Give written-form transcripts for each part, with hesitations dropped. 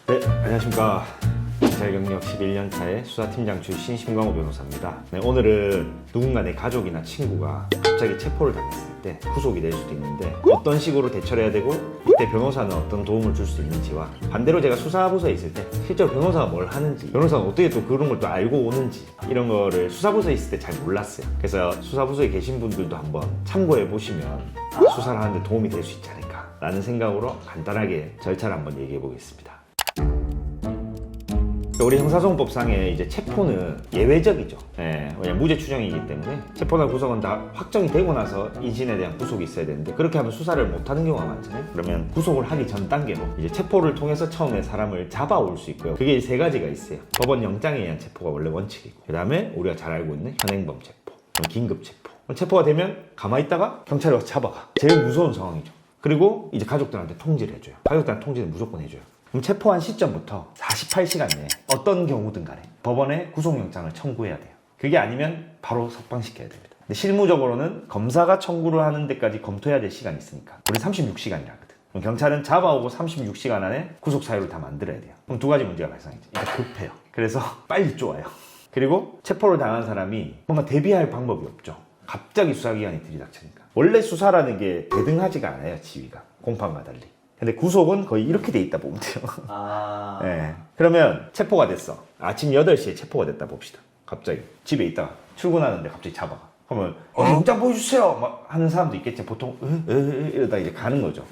네, 안녕하십니까. 경찰 경력 11년 차의 수사팀장 출신 심광호 변호사입니다. 네, 오늘은 누군가 내 가족이나 친구가 갑자기 체포를 당했을 때 구속이 될 수도 있는데 어떤 식으로 대처를 해야 되고 이때 변호사는 어떤 도움을 줄 수 있는지와 반대로 제가 수사부서에 있을 때 실제로 변호사가 뭘 하는지 변호사는 어떻게 또 그런 걸 또 알고 오는지 이런 거를 수사부서에 있을 때 잘 몰랐어요. 그래서 수사부서에 계신 분들도 한번 참고해 보시면 수사를 하는데 도움이 될 수 있지 않을까 라는 생각으로 간단하게 절차를 한번 얘기해 보겠습니다. 우리 형사소송법상에 이제 체포는 예외적이죠. 왜냐면 무죄 추정이기 때문에 체포나 구속은 다 확정이 되고 나서 인신에 대한 구속이 있어야 되는데 그렇게 하면 수사를 못 하는 경우가 많잖아요. 그러면 구속을 하기 전 단계로 이제 체포를 통해서 처음에 사람을 잡아올 수 있고요. 그게 세 가지가 있어요. 법원 영장에 의한 체포가 원래 원칙이고 그 다음에 우리가 잘 알고 있는 현행범 체포, 긴급 체포. 체포가 되면 가만히 있다가 경찰이 와서 잡아가. 제일 무서운 상황이죠. 그리고 이제 가족들한테 통지를 해줘요. 가족들한테 통지는 무조건 해줘요. 그럼 체포한 시점부터 48시간 내에 어떤 경우든 간에 법원에 구속영장을 청구해야 돼요. 그게 아니면 바로 석방시켜야 됩니다. 근데 실무적으로는 검사가 청구를 하는 데까지 검토해야 될 시간이 있으니까 우리 36시간이라거든. 그럼 경찰은 잡아오고 36시간 안에 구속 사유를 다 만들어야 돼요. 그럼 두 가지 문제가 발생하죠. 일단 급해요. 그래서 빨리 쪼아요. 그리고 체포를 당한 사람이 뭔가 대비할 방법이 없죠. 갑자기 수사기관이 들이닥치니까. 원래 수사라는 게 대등하지가 않아요. 지위가. 공판과 달리. 근데 구속은 거의 이렇게 돼 있다 보면 돼요. 네. 그러면 체포가 됐어. 아침 8시에 체포가 됐다 봅시다. 갑자기 집에 있다가 출근하는데 갑자기 잡아가. 그러면 영장 보여주세요! 막 하는 사람도 있겠지. 보통 이러다 이제 가는 거죠.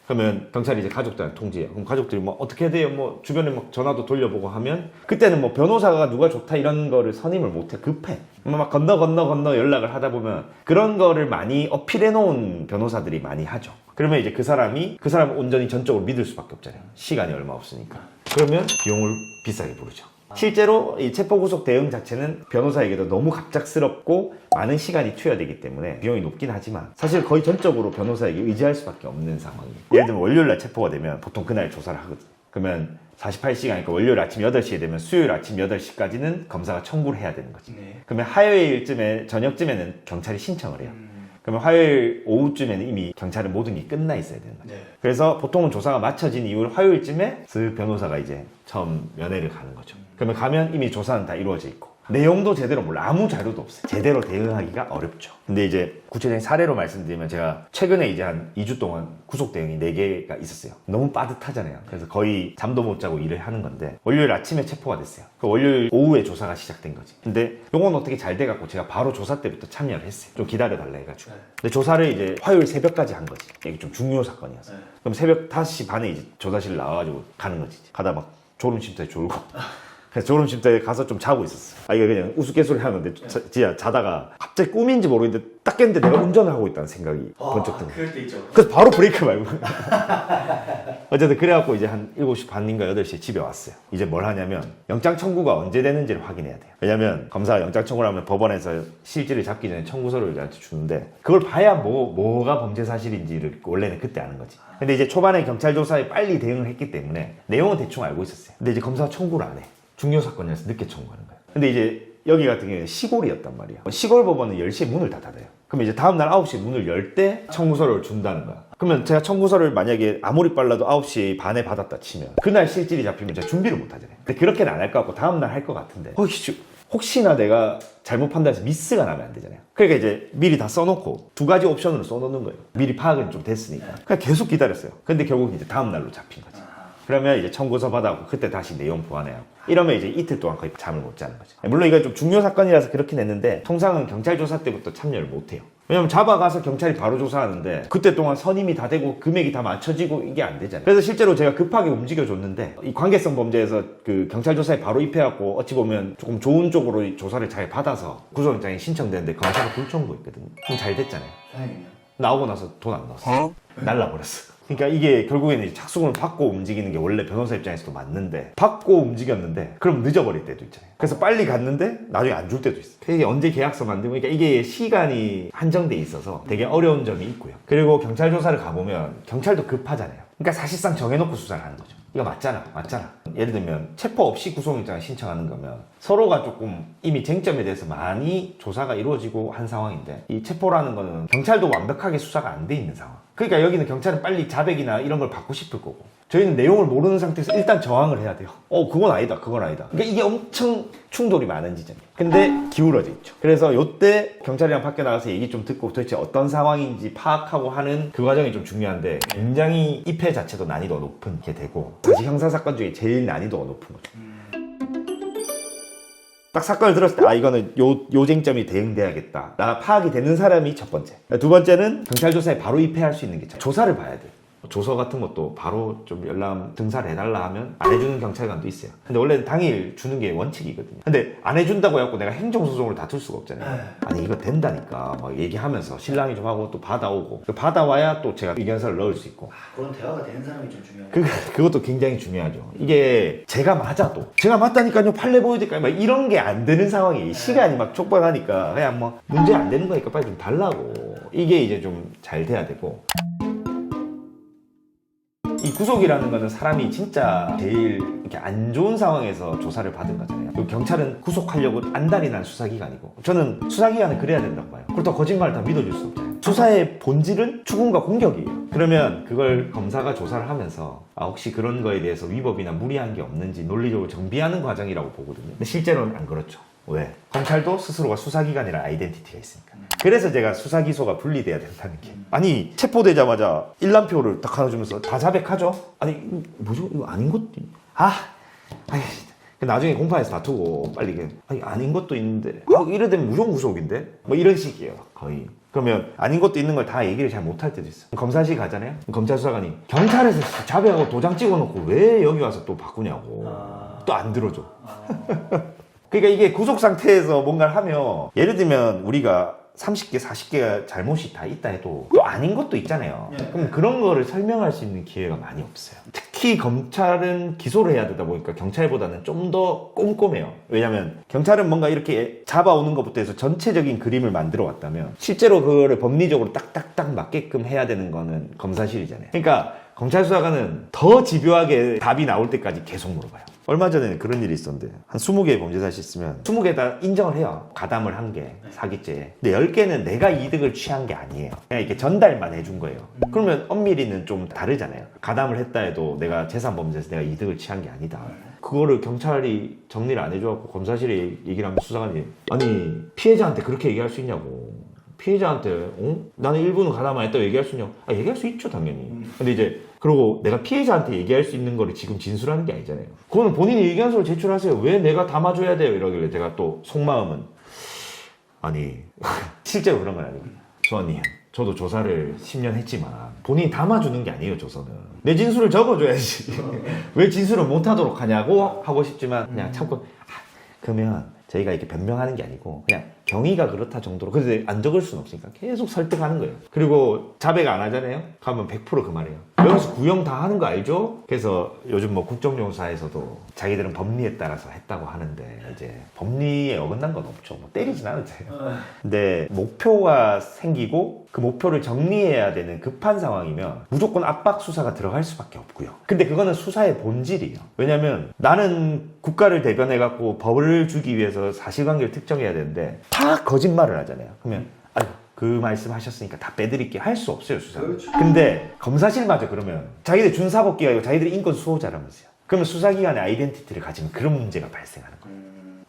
그러면 경찰이 이제 가족들한테 통지해요. 그럼 가족들이 뭐 어떻게 해야 돼요? 뭐 주변에 막 전화도 돌려보고 하면 그때는 뭐 변호사가 누가 좋다 이런 거를 선임을 못해. 급해. 막 건너 연락을 하다 보면 그런 거를 많이 어필해 놓은 변호사들이 많이 하죠. 그러면 이제 그 사람을 온전히 전적으로 믿을 수밖에 없잖아요. 시간이 얼마 없으니까. 그러면 비용을 비싸게 부르죠. 실제로 이 체포구속 대응 자체는 변호사에게도 너무 갑작스럽고 많은 시간이 투여되기 때문에 비용이 높긴 하지만 사실 거의 전적으로 변호사에게 의지할 수밖에 없는 상황이에요. 예를 들면 월요일날 체포가 되면 보통 그날 조사를 하거든요. 그러면 48시간, 그러니까 월요일 아침 8시에 되면 수요일 아침 8시까지는 검사가 청구를 해야 되는 거지. 그러면 화요일쯤에 저녁쯤에는 경찰이 신청을 해요. 그러면 화요일 오후쯤에는 이미 경찰은 모든 게 끝나 있어야 되는 거죠. 그래서 보통은 조사가 마쳐진 이후 화요일쯤에 그 변호사가 이제 처음 면회를 가는 거죠. 그러면 가면 이미 조사는 다 이루어져 있고 내용도 제대로 몰라. 아무 자료도 없어요. 제대로 대응하기가 어렵죠. 근데 이제 구체적인 사례로 말씀드리면 제가 최근에 이제 한 2주 동안 구속 대응이 4개가 있었어요. 너무 빠듯하잖아요. 그래서 거의 잠도 못 자고 일을 하는 건데 월요일 아침에 체포가 됐어요. 그 월요일 오후에 조사가 시작된 거지. 근데 요건 어떻게 잘 돼갖고 제가 바로 조사 때부터 참여를 했어요. 좀 기다려달라 해가지고. 근데 조사를 이제 화요일 새벽까지 한 거지. 이게 좀 중요 사건이었어요. 그럼 새벽 5시 반에 이제 조사실 나와가지고 가는 거지. 가다 막 졸음쉼터에 졸고. 그래서 졸음쉼터에 가서 좀 자고 있었어. 이게 그냥 우스갯소리 하는데 진짜 자다가 갑자기 꿈인지 모르겠는데 딱 깼는데 내가 운전을 하고 있다는 생각이 번쩍 든 거야. 그럴 때 있죠. 그래서 바로 브레이크 밟고 어쨌든 그래갖고 이제 한 7시 반인가 8시에 집에 왔어요. 이제 뭘 하냐면 영장 청구가 언제 되는지를 확인해야 돼요. 왜냐면 검사가 영장 청구를 하면 법원에서 실질을 잡기 전에 청구서를 우리한테 주는데 그걸 봐야 뭐가 범죄 사실인지를 원래는 그때 아는 거지. 근데 이제 초반에 경찰 조사에 빨리 대응을 했기 때문에 내용은 대충 알고 있었어요. 근데 이제 검사가 청구를 안 해. 중요 사건이라서 늦게 청구하는 거예요. 근데 이제 여기 같은 경우는 시골이었단 말이야. 시골 법원은 10시에 문을 다 닫아요. 그럼 이제 다음날 9시에 문을 열 때 청구서를 준다는 거야. 그러면 제가 청구서를 만약에 아무리 빨라도 9시 반에 받았다 치면 그날 실질이 잡히면 제가 준비를 못 하잖아요. 근데 그렇게는 안 할 것 같고 다음날 할 것 같은데 혹시나 내가 잘못 판단해서 미스가 나면 안 되잖아요. 그러니까 이제 미리 다 써놓고 2가지 옵션으로 써놓는 거예요. 미리 파악은 좀 됐으니까. 그냥 계속 기다렸어요. 근데 결국 이제 다음날로 잡힌 거지. 그러면 이제 청구서 받아오고 그때 다시 내용 보완해요. 이러면 이제 이틀 동안 거의 잠을 못 자는 거죠. 물론 이건 좀 중요 사건이라서 그렇긴 했는데 통상은 경찰 조사 때부터 참여를 못 해요. 왜냐면 잡아가서 경찰이 바로 조사하는데 그때 동안 선임이 다 되고 금액이 다 맞춰지고 이게 안 되잖아요. 그래서 실제로 제가 급하게 움직여줬는데 이 관계성 범죄에서 그 경찰 조사에 바로 입회하고 어찌 보면 조금 좋은 쪽으로 조사를 잘 받아서 구속영장이 신청되는데 검사가 불청구했거든요. 그럼 잘 됐잖아요. 다행이네요. 나오고 나서 돈 안 넣었어. 날라버렸어. 그러니까 이게 결국에는 착수금을 받고 움직이는 게 원래 변호사 입장에서도 맞는데 받고 움직였는데 그럼 늦어버릴 때도 있잖아요. 그래서 빨리 갔는데 나중에 안 줄 때도 있어. 이게 언제 계약서 만들고 그러니까 이게 시간이 한정돼 있어서 되게 어려운 점이 있고요. 그리고 경찰 조사를 가보면 경찰도 급하잖아요. 그러니까 사실상 정해놓고 수사를 하는 거죠. 이거 맞잖아. 예를 들면 체포 없이 구속영장을 신청하는 거면 서로가 조금 이미 쟁점에 대해서 많이 조사가 이루어지고 한 상황인데 이 체포라는 거는 경찰도 완벽하게 수사가 안 돼 있는 상황. 그러니까 여기는 경찰은 빨리 자백이나 이런 걸 받고 싶을 거고, 저희는 내용을 모르는 상태에서 일단 저항을 해야 돼요. 그건 아니다, 그건 아니다. 그러니까 이게 엄청 충돌이 많은 지점이에요. 근데 기울어져 있죠. 그래서 요때 경찰이랑 밖에 나가서 얘기 좀 듣고 도대체 어떤 상황인지 파악하고 하는 그 과정이 좀 중요한데, 굉장히 입회 자체도 난이도가 높은 게 되고, 사실 형사사건 중에 제일 난이도가 높은 거죠. 딱 사건을 들었을 때 이거는 요 쟁점이 대응돼야겠다, 나 파악이 되는 사람이 첫 번째. 두 번째는 경찰 조사에 바로 입회할 수 있는 게 조사를 봐야 돼. 조서 같은 것도 바로 좀 연락 등사를 해달라 하면 안 해주는 경찰관도 있어요. 근데 원래는 당일 주는 게 원칙이거든요. 근데 안 해준다고 해갖고 내가 행정소송으로 다툴 수가 없잖아요. 아니 이거 된다니까 막 얘기하면서 신랑이 좀 하고 또 받아오고, 받아와야 또 제가 의견서를 넣을 수 있고. 그런 대화가 되는 사람이 좀 중요해요. 그것도 굉장히 중요하죠. 이게 제가 맞아도 제가 맞다니까요, 판례 보여드릴까요, 막 이런 게 안 되는 상황이 시간이 막 촉박하니까 그냥 뭐 문제 안 되는 거니까 빨리 좀 달라고, 이게 이제 좀 잘 돼야 되고. 이 구속이라는 거는 사람이 진짜 제일 이렇게 안 좋은 상황에서 조사를 받은 거잖아요. 그리고 경찰은 구속하려고 안달이 난 수사기관이고, 저는 수사기관은 그래야 된다고 봐요. 그렇다고 거짓말을 다 믿어줄 수 없잖아요. 수사의 본질은 추궁과 공격이에요. 그러면 그걸 검사가 조사를 하면서 혹시 그런 거에 대해서 위법이나 무리한 게 없는지 논리적으로 정비하는 과정이라고 보거든요. 근데 실제로는 안 그렇죠. 왜? 검찰도 스스로가 수사기관이라는 아이덴티티가 있으니까. 그래서 제가 수사기소가 분리돼야 된다는 게, 아니 체포되자마자 일람표를 딱 하나 주면서 다 자백하죠? 아니 뭐죠? 이거 아닌 것도 나중에 공판에서 다투고 빨리 아닌 것도 있는데 이러면 무조건 구속인데? 뭐 이런 식이에요 거의. 그러면 아닌 것도 있는 걸 다 얘기를 잘 못할 때도 있어요. 검사실 가잖아요? 검찰 수사관이 경찰에서 자백하고 도장 찍어놓고 왜 여기 와서 또 바꾸냐고. 또 안 들어줘. 그러니까 이게 구속 상태에서 뭔가를 하면, 예를 들면 우리가 30개, 40개가 잘못이 다 있다 해도 또 아닌 것도 있잖아요. 그럼 그런 거를 설명할 수 있는 기회가 많이 없어요. 특히 검찰은 기소를 해야 되다 보니까 경찰보다는 좀 더 꼼꼼해요. 왜냐면 경찰은 뭔가 이렇게 잡아오는 것부터 해서 전체적인 그림을 만들어 왔다면, 실제로 그거를 법리적으로 딱딱딱 맞게끔 해야 되는 거는 검사실이잖아요. 그러니까 검찰 수사관은 더 집요하게 답이 나올 때까지 계속 물어봐요. 얼마 전에는 그런 일이 있었는데, 한 20개의 범죄 사실 있으면 20개 다 인정을 해요. 가담을 한 게, 사기죄. 근데 10개는 내가 이득을 취한 게 아니에요. 그냥 이렇게 전달만 해준 거예요. 그러면 엄밀히는 좀 다르잖아요. 가담을 했다 해도 내가 재산 범죄에서 내가 이득을 취한 게 아니다. 그거를 경찰이 정리를 안 해줘갖고 검사실에 얘기를 하면 수사관이, 아니 피해자한테 그렇게 얘기할 수 있냐고. 피해자한테 나는 일부는 가담 안 했다고 얘기할 수 있냐고. 얘기할 수 있죠 당연히. 근데 이제 그리고 내가 피해자한테 얘기할 수 있는 거를 지금 진술하는 게 아니잖아요. 그거는 본인이 의견서를 제출하세요. 왜 내가 담아줘야 돼요? 이러길래 제가 또 속마음은, 아니 실제로 그런 건 아니고, 수원님 저도 조사를 10년 했지만 본인이 담아주는 게 아니에요. 조서는 내 진술을 적어줘야지. 왜 진술을 못하도록 하냐고 하고 싶지만 그냥 참고, 그러면 저희가 이렇게 변명하는 게 아니고 그냥 경위가 그렇다 정도로. 근데 안 적을 수는 없으니까 계속 설득하는 거예요. 그리고 자백 안 하잖아요? 가면 100% 그 말이에요. 여기서 구형 다 하는 거 알죠? 그래서 요즘 뭐 국정조사에서도 자기들은 법리에 따라서 했다고 하는데, 이제 법리에 어긋난 건 없죠. 뭐 때리진 않았잖아요. 근데 목표가 생기고 그 목표를 정리해야 되는 급한 상황이면 무조건 압박 수사가 들어갈 수밖에 없고요. 근데 그거는 수사의 본질이에요. 왜냐면 나는 국가를 대변해갖고 법을 주기 위해서 사실관계를 특정해야 되는데 다 거짓말을 하잖아요. 그러면 그 말씀 하셨으니까 다 빼드릴게 할 수 없어요, 수사는. 그렇죠. 근데 검사실마저 그러면 자기들 준사법기가 아니고 자기들이 인권 수호자라면서요. 그러면 수사기관의 아이덴티티를 가지면 그런 문제가 발생하는 거예요.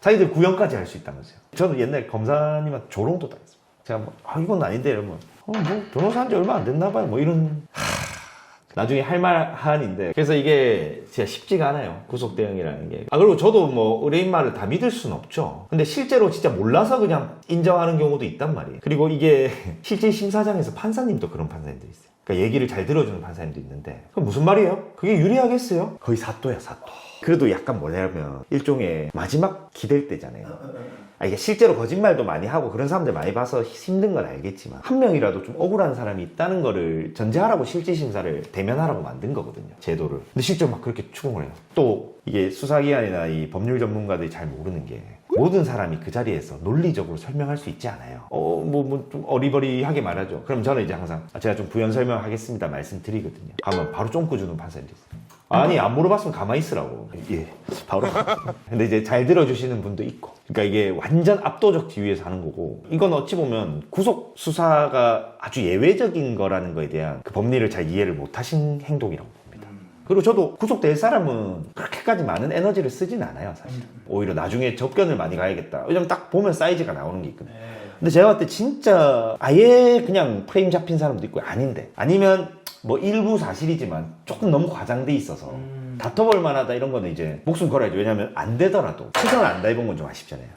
자기들 구형까지 할 수 있다면서요. 저는 옛날에 검사님한테 조롱도 당했어요. 제가 뭐 이건 아닌데 이러면 뭐 변호사 한 지 얼마 안 됐나 봐요. 뭐 이런 나중에 할 말 한인데, 그래서 이게 진짜 쉽지가 않아요, 구속 대응이라는 게. 그리고 저도 뭐 의뢰인 말을 다 믿을 수는 없죠. 근데 실제로 진짜 몰라서 그냥 인정하는 경우도 있단 말이에요. 그리고 이게 실제 심사장에서 판사님도 그런 판사님들이 있어요. 그러니까 얘기를 잘 들어주는 판사님도 있는데, 그럼 무슨 말이에요? 그게 유리하겠어요? 거의 사또야, 사또. 그래도 약간 뭐냐면 일종의 마지막 기댈 때잖아요. 이게 실제로 거짓말도 많이 하고 그런 사람들 많이 봐서 힘든 건 알겠지만, 한 명이라도 좀 억울한 사람이 있다는 거를 전제하라고 실질심사를 대면하라고 만든 거거든요, 제도를. 근데 실제로 막 그렇게 추궁을 해요. 또 이게 수사기관이나 이 법률 전문가들이 잘 모르는 게, 모든 사람이 그 자리에서 논리적으로 설명할 수 있지 않아요. 좀 어리버리하게 말하죠. 그럼 저는 이제 항상 제가 좀 부연 설명하겠습니다 말씀드리거든요. 가면 바로 쫑구 주는 판사님들이 있어요. 아니 안 물어봤으면 가만히 있으라고. 예, 바로. 근데 이제 잘 들어주시는 분도 있고, 그러니까 이게 완전 압도적 지위에서 하는 거고, 이건 어찌 보면 구속 수사가 아주 예외적인 거라는 거에 대한 그 법리를 잘 이해를 못 하신 행동이라고 봅니다. 그리고 저도 구속될 사람은 그렇게까지 많은 에너지를 쓰진 않아요, 사실. 오히려 나중에 접견을 많이 가야겠다. 왜냐면 딱 보면 사이즈가 나오는 게 있거든요. 근데 제가 봤을 때 진짜 아예 그냥 프레임 잡힌 사람도 있고 아닌데, 아니면 뭐 일부 사실이지만 조금 너무 과장돼 있어서 다퉈볼 만하다 이런 거는 이제 목숨 걸어야죠. 왜냐면 안 되더라도 최선을 안 다해본 건 좀 아쉽잖아요.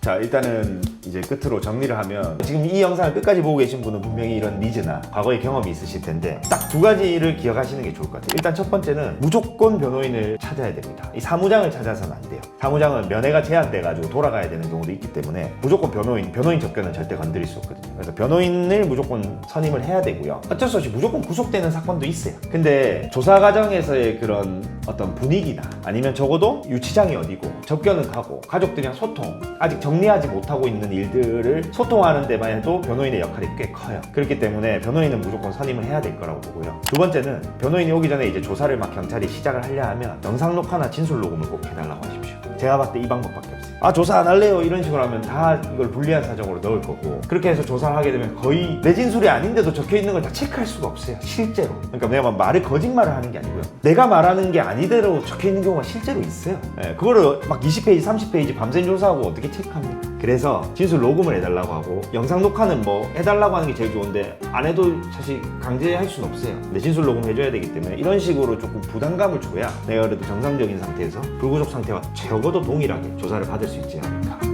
자, 일단은 이제 끝으로 정리를 하면, 지금 이 영상을 끝까지 보고 계신 분은 분명히 이런 니즈나 과거의 경험이 있으실 텐데 딱 두 가지를 기억하시는 게 좋을 것 같아요. 일단 첫 번째는 무조건 변호인을 찾아야 됩니다. 이 사무장을 찾아서는 안 돼요. 사무장은 면회가 제한돼가지고 돌아가야 되는 경우도 있기 때문에 무조건 변호인 접견은 절대 건드릴 수 없거든요. 그래서 변호인을 무조건 선임을 해야 되고요. 어쩔 수 없이 무조건 구속되는 사건도 있어요. 근데 조사 과정에서의 그런 어떤 분위기나 아니면 적어도 유치장이 어디고 접견은 가고 가족들이랑 소통, 아직 정리하지 못하고 있는 일들을 소통하는 데만 해도 변호인의 역할이 꽤 커요. 그렇기 때문에 변호인은 무조건 선임을 해야 될 거라고 보고요. 두 번째는 변호인이 오기 전에 이제 조사를 막 경찰이 시작을 하려 하면 영상 녹화나 진술 녹음을 꼭 해달라고 하십시오. 제가 봤을 때 이 방법밖에 없어요. 아, 조사 안 할래요 이런 식으로 하면 다 이걸 불리한 사정으로 넣을 거고, 그렇게 해서 조사를 하게 되면 거의 내 진술이 아닌데도 적혀 있는 걸 다 체크할 수가 없어요, 실제로. 그러니까 내가 막 거짓말을 하는 게 아니고요, 내가 말하는 게 아니대로 적혀 있는 경우가 실제로 있어요. 그거를 막 20페이지 30페이지 밤샘 조사하고 어떻게 체크합니까? 그래서 진술 녹음을 해달라고 하고, 영상 녹화는 뭐 해달라고 하는 게 제일 좋은데 안 해도 사실 강제할 수는 없어요. 근데 진술 녹음 해줘야 되기 때문에 이런 식으로 조금 부담감을 줘야 내가 그래도 정상적인 상태에서 불구속 상태와 적어도 동일하게 조사를 받을 수 있지 않을까.